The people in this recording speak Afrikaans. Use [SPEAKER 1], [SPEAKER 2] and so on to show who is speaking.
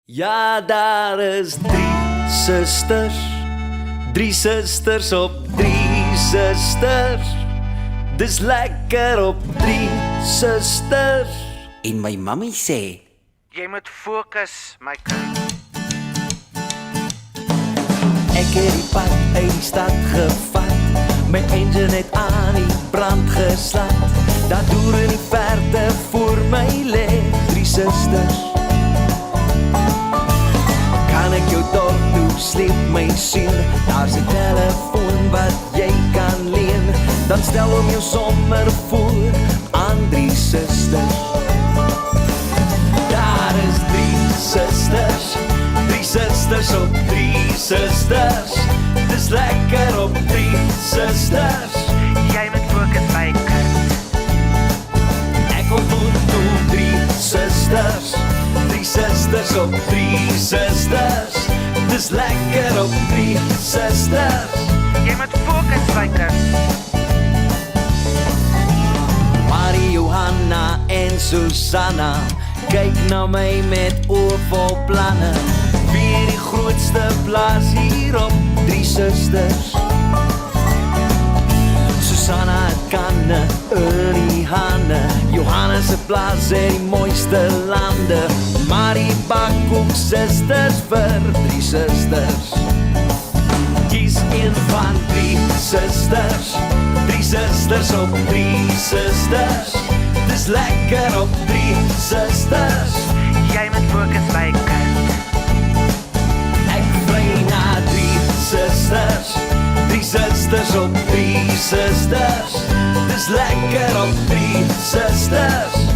[SPEAKER 1] Ja, daar is drie susters op drie susters. Dis lekker op drie susters. En my mammy sê,
[SPEAKER 2] jy moet fokus, my kind.
[SPEAKER 1] ek het die pad uit die stad gevat. My engine het aan die brand geslaan. Daar deur in die verte voor my lê drie susters. Kan ek jou dorp toe sleep my sien? Daar's 'n telefoon wat jy kan leen. Dan stel hom jou sommer voor aan drie susters. Daar is drie susters op drie susters. Dis lekker op drie susters.
[SPEAKER 2] Jy moet fokus, my kind.
[SPEAKER 1] Ek ontmoet toe drie susters op drie susters. Dis lekker op drie susters.
[SPEAKER 2] Jy moet fokus, my kind.
[SPEAKER 1] Marie, Johanna en Susanna kyk na my met oë vol planne. Wie die grootste plaas hier op drie susters? Susanna het kanne in die hande. Johanna se plaas in die mooiste lande. Marie bak ook susters vir drie susters. Kies een van drie susters op drie susters. Dis lekker op drie susters.
[SPEAKER 2] Jy moet fokus, my kind.
[SPEAKER 1] Ek vry na drie susters op drie susters. Dis lekker op drie susters.